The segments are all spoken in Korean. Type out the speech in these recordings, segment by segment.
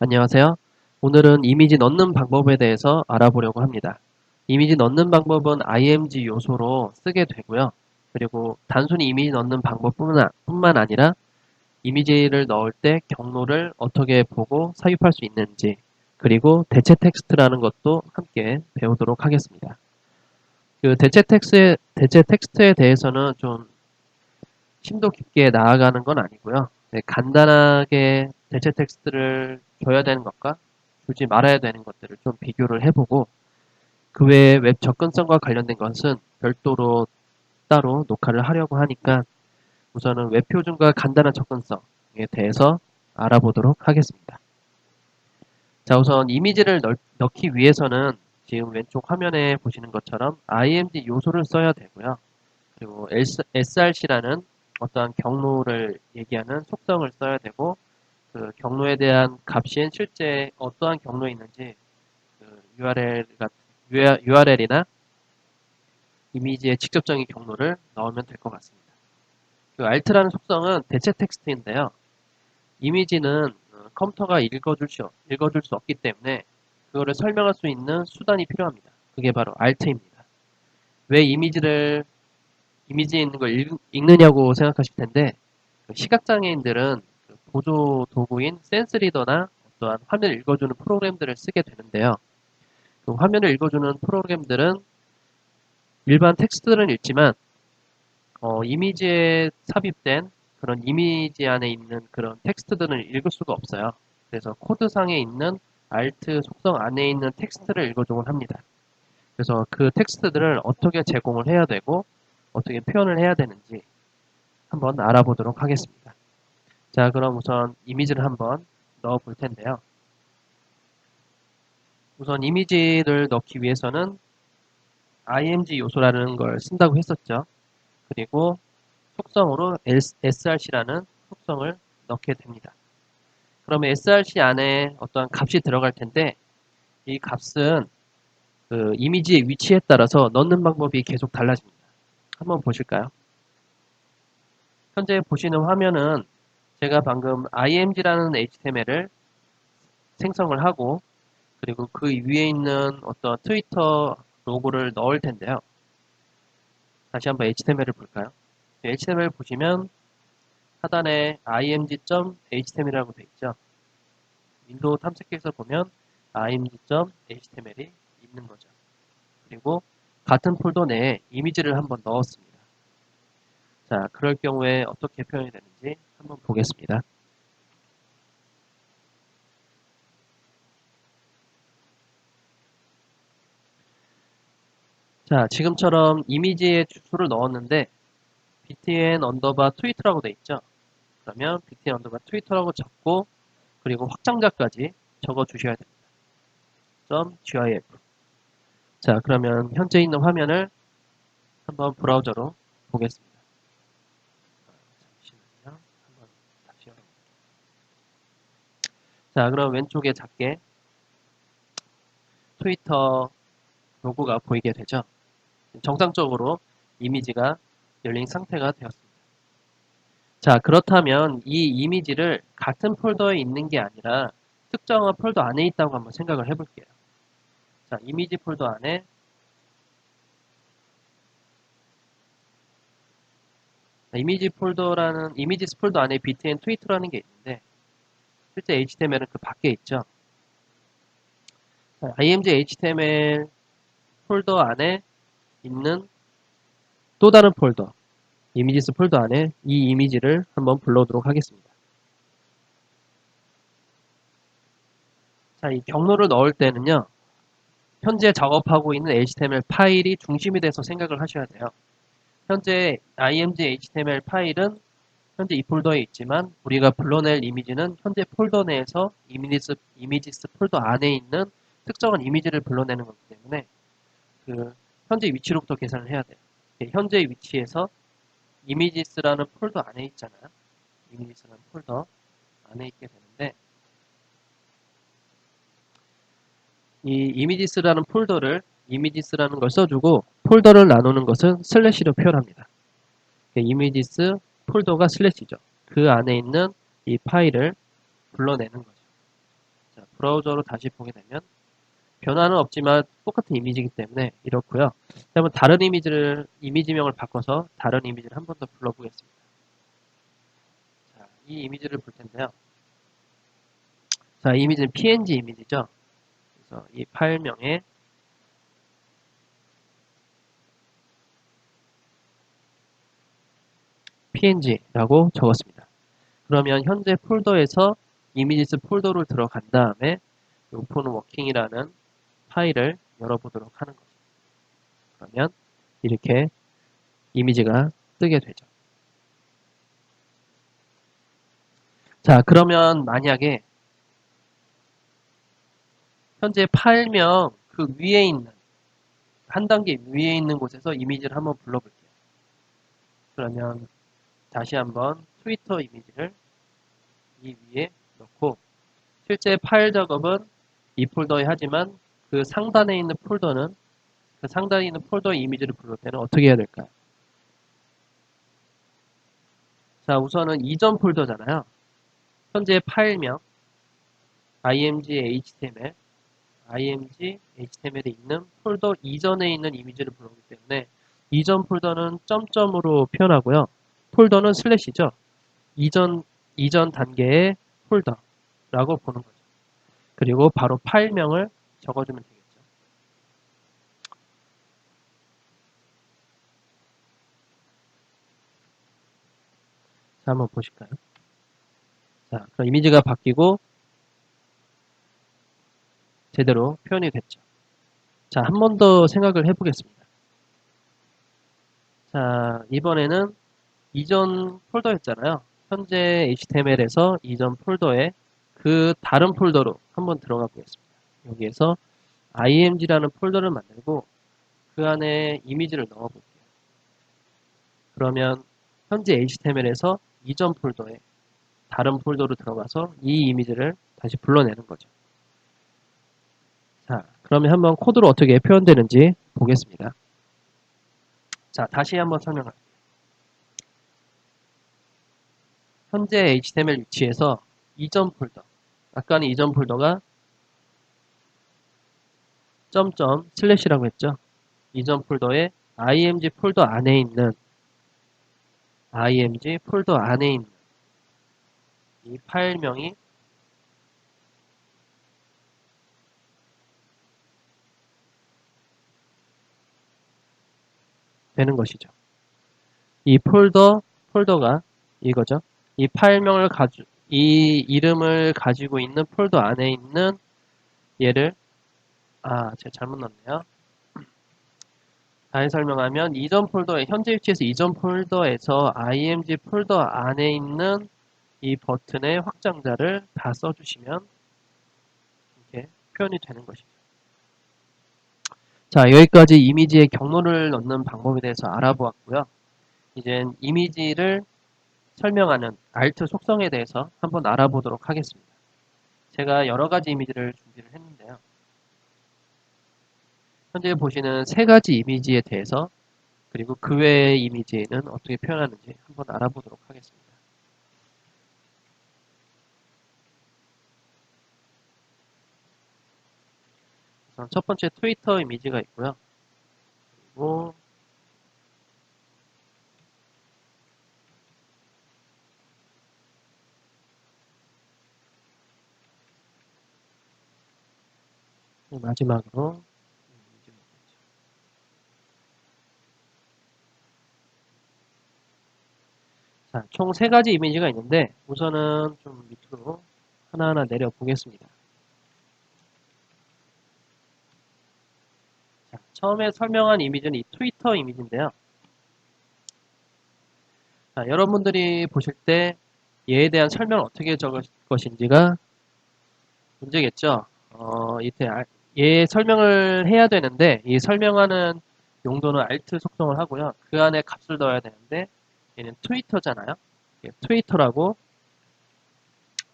안녕하세요. 오늘은 이미지 넣는 방법에 대해서 알아보려고 합니다. 이미지 넣는 방법은 img 요소로 쓰게 되고요. 그리고 단순히 이미지 넣는 방법뿐만 아니라 이미지를 넣을 때 경로를 어떻게 보고 삽입할 수 있는지, 그리고 대체 텍스트라는 것도 함께 배우도록 하겠습니다. 그 대체 텍스트에 대해서는 좀 심도 깊게 나아가는 건 아니고요. 네, 간단하게 대체 텍스트를 줘야 되는 것과 주지 말아야 되는 것들을 좀 비교를 해보고, 그 외에 웹 접근성과 관련된 것은 별도로 따로 녹화를 하려고 하니까 우선은 웹 표준과 간단한 접근성에 대해서 알아보도록 하겠습니다. 자, 우선 이미지를 넣기 위해서는 지금 왼쪽 화면에 보시는 것처럼 img 요소를 써야 되고요. 그리고 src라는 어떠한 경로를 얘기하는 속성을 써야 되고, 그 경로에 대한 값이 실제 어떠한 경로에 있는지 그 URL이나 이미지의 직접적인 경로를 넣으면 될 것 같습니다. 그 alt라는 속성은 대체 텍스트인데요. 이미지는 컴퓨터가 읽어줄 수 없기 때문에 그거를 설명할 수 있는 수단이 필요합니다. 그게 바로 alt입니다. 왜 이미지에 있는 걸 읽느냐고 생각하실 텐데, 시각장애인들은 그 보조 도구인 센스리더나 어떠한 화면을 읽어주는 프로그램들을 쓰게 되는데요. 그 화면을 읽어주는 프로그램들은 일반 텍스트들은 읽지만 이미지에 삽입된 그런 이미지 안에 있는 그런 텍스트들은 읽을 수가 없어요. 그래서 코드상에 있는 alt 속성 안에 있는 텍스트를 읽어주곤 합니다. 그래서 그 텍스트들을 어떻게 제공을 해야 되고 어떻게 표현을 해야 되는지 한번 알아보도록 하겠습니다. 자, 그럼 우선 이미지를 한번 넣어 볼 텐데요. 우선 이미지를 넣기 위해서는 img 요소라는 걸 쓴다고 했었죠. 그리고 속성으로 src라는 속성을 넣게 됩니다. 그러면 src 안에 어떠한 값이 들어갈 텐데, 이 값은 그 이미지의 위치에 따라서 넣는 방법이 계속 달라집니다. 한번 보실까요? 현재 보시는 화면은 제가 방금 img라는 html을 생성을 하고, 그리고 그 위에 있는 어떤 트위터 로고를 넣을 텐데요. 다시 한번 HTML을 볼까요? HTML 보시면 하단에 img.html이라고 되어 있죠. 윈도우 탐색기에서 보면 img.html이 있는 거죠. 그리고 같은 폴더 내에 이미지를 한번 넣었습니다. 자, 그럴 경우에 어떻게 표현이 되는지 한번 보겠습니다. 자, 지금처럼 이미지에 주소를 넣었는데 btn 언더바 트위터라고 되어 있죠. 그러면 btn 언더바 트위터라고 적고, 그리고 확장자까지 적어 주셔야 됩니다. .gif. 자, 그러면 현재 있는 화면을 한번 브라우저로 보겠습니다. 잠시만요. 한번 다시 열어볼게요. 자, 그럼 왼쪽에 작게 트위터 로고가 보이게 되죠. 정상적으로 이미지가 열린 상태가 되었습니다. 자, 그렇다면 이 이미지를 같은 폴더에 있는 게 아니라 특정한 폴더 안에 있다고 한번 생각을 해볼게요. 자, 이미지 폴더 안에 이미지스 폴더 안에 btn 트위터라는 게 있는데, 실제 HTML은 그 밖에 있죠. 자, img html 폴더 안에 있는 또 다른 폴더, 이미지스 폴더 안에 이 이미지를 한번 불러오도록 하겠습니다. 자, 이 경로를 넣을 때는요, 현재 작업하고 있는 HTML 파일이 중심이 돼서 생각을 하셔야 돼요. 현재 img html 파일은 현재 이 폴더에 있지만, 우리가 불러낼 이미지는 현재 폴더 내에서 이미지스 폴더 안에 있는 특정한 이미지를 불러내는 거기 때문에 그 현재 위치로부터 계산을 해야 돼요. 현재 위치에서 이미지스라는 폴더 안에 있잖아요. 이미지스라는 폴더 안에 있게 되는데, 이 이미지스라는 걸 써주고 폴더를 나누는 것은 슬래시로 표현합니다. 이미지스 폴더가 슬래시죠. 그 안에 있는 이 파일을 불러내는 거죠. 자, 브라우저로 다시 보게 되면 변화는 없지만 똑같은 이미지이기 때문에 이렇고요. 그러면 다른 이미지명을 바꿔서 다른 이미지를 한 번 더 불러보겠습니다. 자, 이 이미지를 볼 텐데요. 자, 이 이미지는 PNG 이미지죠. 그래서 이 파일명에 PNG라고 적었습니다. 그러면 현재 폴더에서 이미지스 폴더로 들어간 다음에 오픈 워킹이라는 파일을 열어보도록 하는 거죠. 그러면 이렇게 이미지가 뜨게 되죠. 자, 그러면 만약에 현재 파일명 그 위에 있는 한 단계 위에 있는 곳에서 이미지를 한번 불러볼게요. 그러면 다시 한번 트위터 이미지를 이 위에 넣고 실제 파일 작업은 이 폴더에 하지만 그 상단에 있는 폴더는 그 상단에 있는 폴더의 이미지를 부를 때는 어떻게 해야 될까요? 자, 우선은 이전 폴더잖아요. 현재 파일명 img html img html에 있는 폴더 이전에 있는 이미지를 부르기 때문에 이전 폴더는 점점으로 표현하고요. 폴더는 슬래시죠. 이전 단계의 폴더라고 보는 거죠. 그리고 바로 파일명을 적어주면 되겠죠. 자, 한번 보실까요? 자, 그럼 이미지가 바뀌고 제대로 표현이 됐죠. 자, 한 번 더 생각을 해보겠습니다. 자, 이번에는 이전 폴더였잖아요. 현재 HTML에서 이전 폴더에 그 다른 폴더로 한번 들어가 보겠습니다. 여기에서 img라는 폴더를 만들고 그 안에 이미지를 넣어 볼게요. 그러면 현재 HTML에서 이전 폴더에 다른 폴더로 들어가서 이 이미지를 다시 불러내는 거죠. 자, 그러면 한번 코드로 어떻게 표현되는지 보겠습니다. 자, 다시 한번 설명할게요. 현재 HTML 위치에서 이전 폴더, 아까는 이전 폴더가 점점 슬래시라고 했죠. 이전 폴더에 img 폴더 안에 있는 img 폴더 안에 있는 이 파일명이 되는 것이죠. 이 폴더가 이거죠. 이 파일명을 이 이름을 가지고 있는 폴더 안에 있는 얘를 제가 잘못 넣었네요. 다시 설명하면 이전 폴더에 현재 위치에서 이전 폴더에서 img 폴더 안에 있는 이 버튼의 확장자를 다 써주시면 이렇게 표현이 되는 것이죠. 자, 여기까지 이미지의 경로를 넣는 방법에 대해서 알아보았고요. 이제 이미지를 설명하는 Alt 속성에 대해서 한번 알아보도록 하겠습니다. 제가 여러 가지 이미지를 준비를 했는데요. 현재 보시는 세 가지 이미지에 대해서 그리고 그 외의 이미지에는 어떻게 표현하는지 한번 알아보도록 하겠습니다. 우선 첫 번째 트위터 이미지가 있고요. 그리고 마지막으로 자, 총 세 가지 이미지가 있는데 우선은 좀 밑으로 하나하나 내려 보겠습니다. 자, 처음에 설명한 이미지는 이 트위터 이미지인데요. 자, 여러분들이 보실 때 얘에 대한 설명을 어떻게 적을 것인지가 문제겠죠. 이때 얘 설명을 해야 되는데 이 설명하는 용도는 alt 속성을 하고요. 그 안에 값을 넣어야 되는데 얘는 트위터잖아요. 트위터라고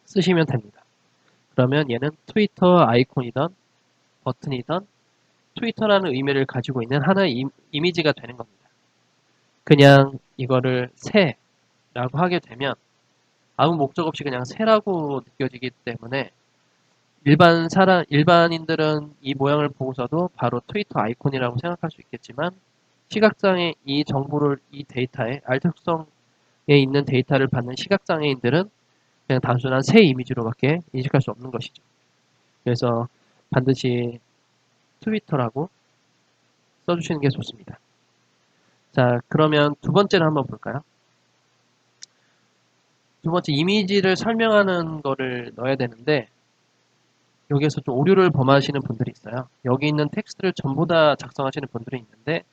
쓰시면 됩니다. 그러면 얘는 트위터 아이콘이던 버튼이던 트위터라는 의미를 가지고 있는 하나의 이미지가 되는 겁니다. 그냥 이거를 새라고 하게 되면 아무 목적 없이 그냥 새라고 느껴지기 때문에 일반인들은 이 모양을 보고서도 바로 트위터 아이콘이라고 생각할 수 있겠지만, 시각장애 이 정보를 이 데이터에 알트 속성에 있는 데이터를 받는 시각장애인들은 그냥 단순한 새 이미지로밖에 인식할 수 없는 것이죠. 그래서 반드시 트위터라고 써주시는 게 좋습니다. 자, 그러면 두 번째를 한번 볼까요? 두 번째 이미지를 설명하는 거를 넣어야 되는데, 여기에서 좀 오류를 범하시는 분들이 있어요. 여기 있는 텍스트를 전부 다 작성하시는 분들이 있는데,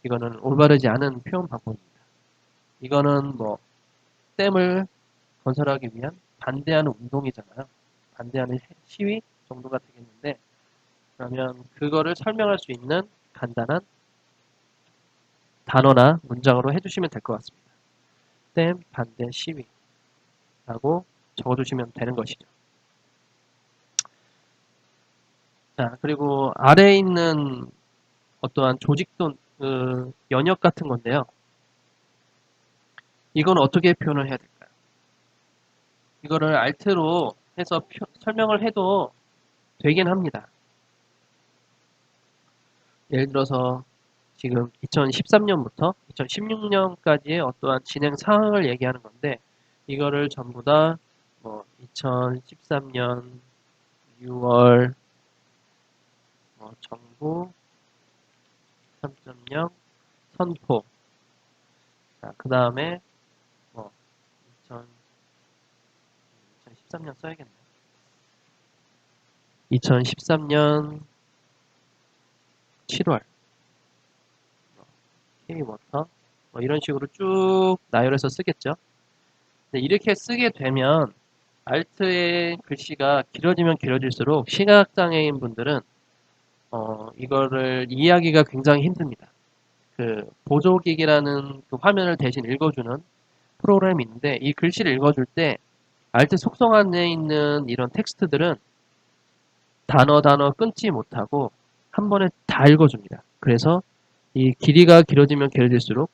이거는 올바르지 않은 표현 방법입니다. 이거는 뭐 댐을 건설하기 위한 반대하는 운동이잖아요. 반대하는 시위 정도가 되겠는데, 그러면 그거를 설명할 수 있는 간단한 단어나 문장으로 해주시면 될 것 같습니다. 댐 반대 시위라고 적어주시면 되는 것이죠. 자, 그리고 아래에 있는 어떠한 조직도 연역 같은 건데요. 이건 어떻게 표현을 해야 될까요? 이거를 알트로 해서 설명을 해도 되긴 합니다. 예를 들어서 지금 2013년부터 2016년까지의 어떠한 진행 상황을 얘기하는 건데, 이거를 전부 다 뭐 2013년 6월 정부 3.0 선포, 그 다음에 뭐 2013년 써야겠네요. 2013년 7월 K워터 뭐 이런 식으로 쭉 나열해서 쓰겠죠. 근데 이렇게 쓰게 되면 알트의 글씨가 길어지면 길어질수록 시각장애인 분들은 이거를 이해하기가 굉장히 힘듭니다. 그 보조기기라는 그 화면을 대신 읽어주는 프로그램이 있는데, 이 글씨를 읽어줄 때 알트 속성 안에 있는 이런 텍스트들은 단어 끊지 못하고 한 번에 다 읽어줍니다. 그래서 이 길이가 길어지면 길어질수록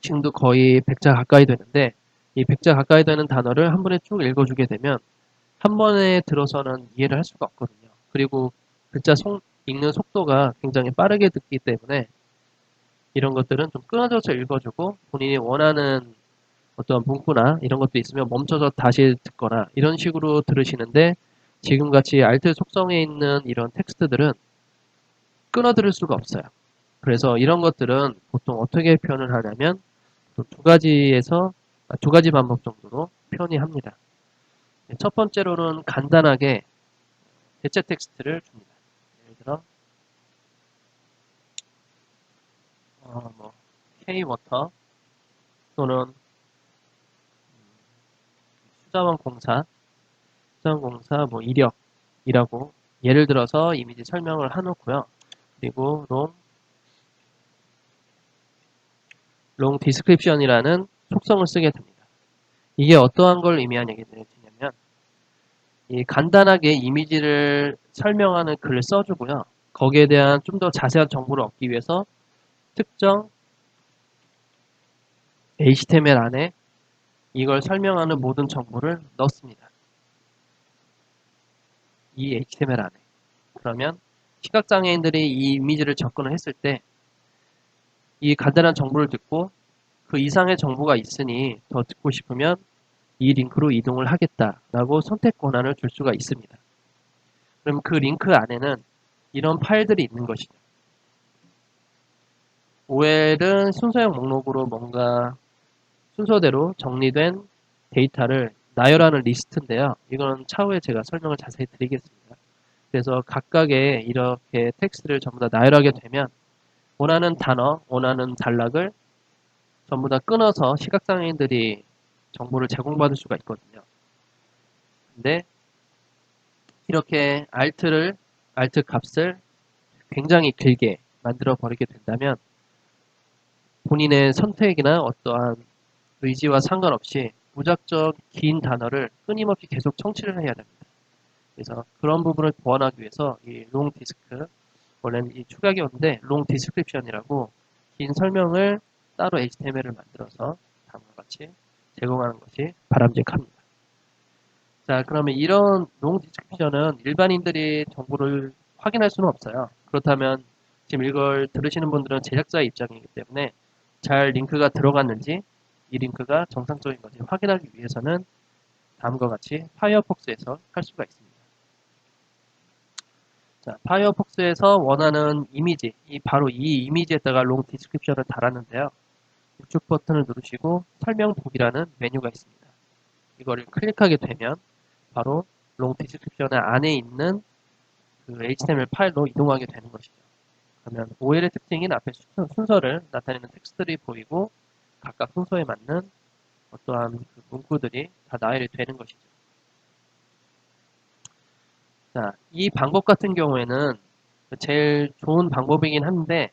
지금도 거의 100자 가까이 되는데, 이 100자 가까이 되는 단어를 한 번에 쭉 읽어주게 되면 한 번에 들어서는 이해를 할 수가 없거든요. 그리고 글자 읽는 속도가 굉장히 빠르게 듣기 때문에 이런 것들은 좀 끊어져서 읽어주고, 본인이 원하는 어떤 문구나 이런 것도 있으면 멈춰서 다시 듣거나 이런 식으로 들으시는데, 지금같이 알트 속성에 있는 이런 텍스트들은 끊어 들을 수가 없어요. 그래서 이런 것들은 보통 어떻게 표현을 하냐면 두 가지 방법 정도로 표현이 합니다. 첫 번째로는 간단하게 대체 텍스트를 줍니다. 예를 들어 뭐 K워터 또는 수자원 공사 뭐 이력이라고 예를 들어서 이미지 설명을 해놓고요. 그리고 롱 디스크립션이라는 속성을 쓰게 됩니다. 이게 어떠한 걸 의미하냐면, 이 간단하게 이미지를 설명하는 글을 써주고요. 거기에 대한 좀 더 자세한 정보를 얻기 위해서 특정 HTML 안에 이걸 설명하는 모든 정보를 넣습니다. 이 HTML 안에. 그러면 시각장애인들이 이 이미지를 접근을 했을 때 이 간단한 정보를 듣고 그 이상의 정보가 있으니 더 듣고 싶으면 이 링크로 이동을 하겠다라고 선택 권한을 줄 수가 있습니다. 그럼 그 링크 안에는 이런 파일들이 있는 것이죠. OL은 순서형 목록으로 뭔가 순서대로 정리된 데이터를 나열하는 리스트인데요. 이건 차후에 제가 설명을 자세히 드리겠습니다. 그래서 각각의 이렇게 텍스트를 전부 다 나열하게 되면 원하는 단어, 원하는 단락을 전부 다 끊어서 시각장애인들이 정보를 제공받을 수가 있거든요. 근데 이렇게 alt 값을 굉장히 길게 만들어 버리게 된다면 본인의 선택이나 어떠한 의지와 상관없이 무작정 긴 단어를 끊임없이 계속 청취를 해야 됩니다. 그래서 그런 부분을 보완하기 위해서 이 롱 디스크, 원래는 이 축약이 오는데 롱 디스크립션이라고 긴 설명을 따로 HTML을 만들어서 다음과 같이 제공하는 것이 바람직합니다. 자, 그러면 이런 롱 디스크립션은 일반인들이 정보를 확인할 수는 없어요. 그렇다면 지금 이걸 들으시는 분들은 제작자의 입장이기 때문에 잘 링크가 들어갔는지 이 링크가 정상적인 건지 확인하기 위해서는 다음과 같이 파이어폭스에서 할 수가 있습니다. 자, 파이어폭스에서 원하는 이미지, 바로 이 이미지에다가 롱 디스크립션을 달았는데요. 우측 버튼을 누르시고 설명 보기라는 메뉴가 있습니다. 이거를 클릭하게 되면 바로 롱 디스크립션 안에 있는 그 HTML 파일로 이동하게 되는 것이죠. 그러면 OL의 특징인 앞에 순서를 나타내는 텍스트들이 보이고 각각 순서에 맞는 어떠한 그 문구들이 다 나열이 되는 것이죠. 자, 이 방법 같은 경우에는 제일 좋은 방법이긴 한데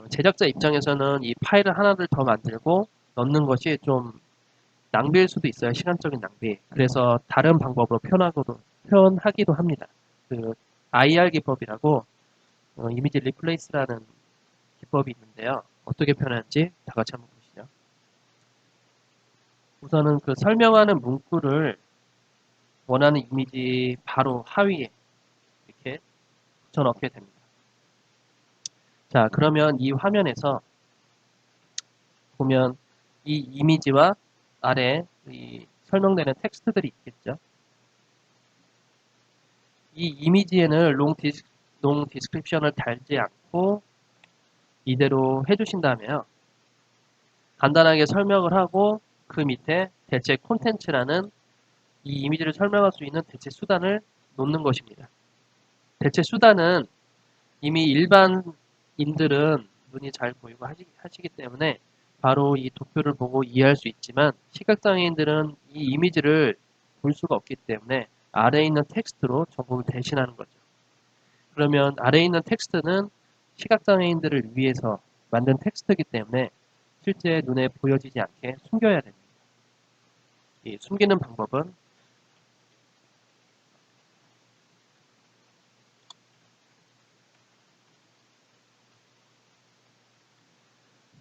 제작자 입장에서는 이 파일을 하나를 더 만들고 넣는 것이 좀 낭비일 수도 있어요. 시간적인 낭비. 그래서 다른 방법으로 표현하기도 합니다. 그 IR 기법이라고 이미지 리플레이스라는 기법이 있는데요. 어떻게 표현하는지 다 같이 한번 보시죠. 우선은 그 설명하는 문구를 원하는 이미지 바로 하위에 이렇게 붙여넣게 됩니다. 자, 그러면 이 화면에서 보면 이 이미지와 아래 이 설명되는 텍스트들이 있겠죠. 이 이미지에는 롱 디스크립션을 달지 않고 이대로 해주신다면 간단하게 설명을 하고 그 밑에 대체 콘텐츠라는 이 이미지를 설명할 수 있는 대체 수단을 놓는 것입니다. 대체 수단은 이미 일반인들은 눈이 잘 보이고 하시기 때문에 바로 이 도표를 보고 이해할 수 있지만 시각장애인들은 이 이미지를 볼 수가 없기 때문에 아래에 있는 텍스트로 정보를 대신하는 거죠. 그러면 아래에 있는 텍스트는 시각장애인들을 위해서 만든 텍스트이기 때문에 실제 눈에 보여지지 않게 숨겨야 됩니다. 이 숨기는 방법은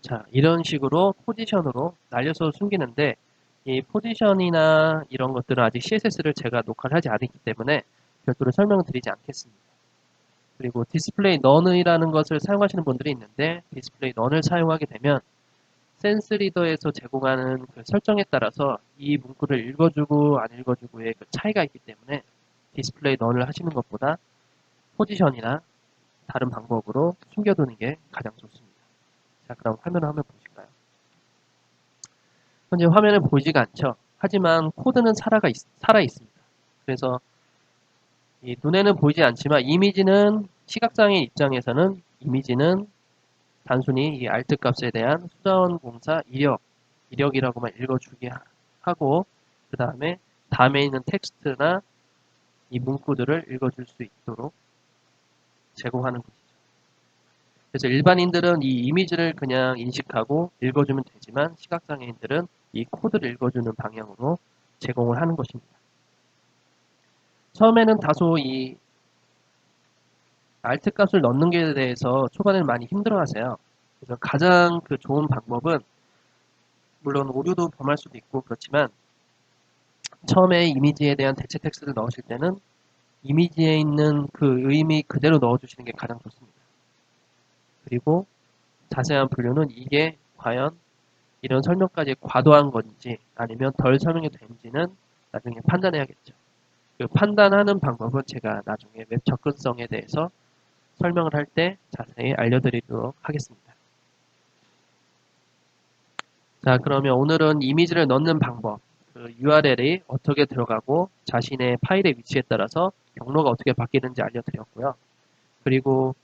자, 이런 식으로 포지션으로 날려서 숨기는데 이 포지션이나 이런 것들은 아직 CSS를 제가 녹화를 하지 않았기 때문에 별도로 설명을 드리지 않겠습니다. 그리고 디스플레이 넌이라는 것을 사용하시는 분들이 있는데 디스플레이 넌을 사용하게 되면 센스 리더에서 제공하는 그 설정에 따라서 이 문구를 읽어주고 안 읽어주고의 그 차이가 있기 때문에 디스플레이 넌을 하시는 것보다 포지션이나 다른 방법으로 숨겨두는 게 가장 좋습니다. 자, 그럼 화면을 한번 보실까요? 현재 화면에 보이지가 않죠. 하지만 코드는 살아 있습니다. 그래서 이 눈에는 보이지 않지만 이미지는 시각장애 입장에서는 이미지는 단순히 이 alt 값에 대한 수자원 공사 이력이라고만 읽어주게 하고 그 다음에 있는 텍스트나 이 문구들을 읽어줄 수 있도록 제공하는 것이죠. 그래서 일반인들은 이 이미지를 그냥 인식하고 읽어주면 되지만 시각장애인들은 이 코드를 읽어주는 방향으로 제공을 하는 것입니다. 처음에는 다소 이 alt 값을 넣는 게 대해서 초반에는 많이 힘들어하세요. 그래서 가장 그 좋은 방법은 물론 오류도 범할 수도 있고 그렇지만 처음에 이미지에 대한 대체 텍스트를 넣으실 때는 이미지에 있는 그 의미 그대로 넣어주시는 게 가장 좋습니다. 그리고 자세한 분류는 이게 과연 이런 설명까지 과도한 건지 아니면 덜 설명이 되는지는 나중에 판단해야겠죠. 그 판단하는 방법은 제가 나중에 웹 접근성에 대해서 설명을 할 때 자세히 알려드리도록 하겠습니다. 자, 그러면 오늘은 이미지를 넣는 방법, 그 URL이 어떻게 들어가고 자신의 파일의 위치에 따라서 경로가 어떻게 바뀌는지 알려드렸고요. 그리고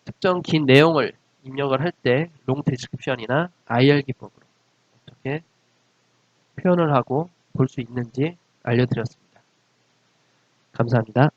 특정 긴 내용을 입력을 할 때 롱 디스크립션이나 IR 기법으로 어떻게 표현을 하고 볼 수 있는지 알려드렸습니다. 감사합니다.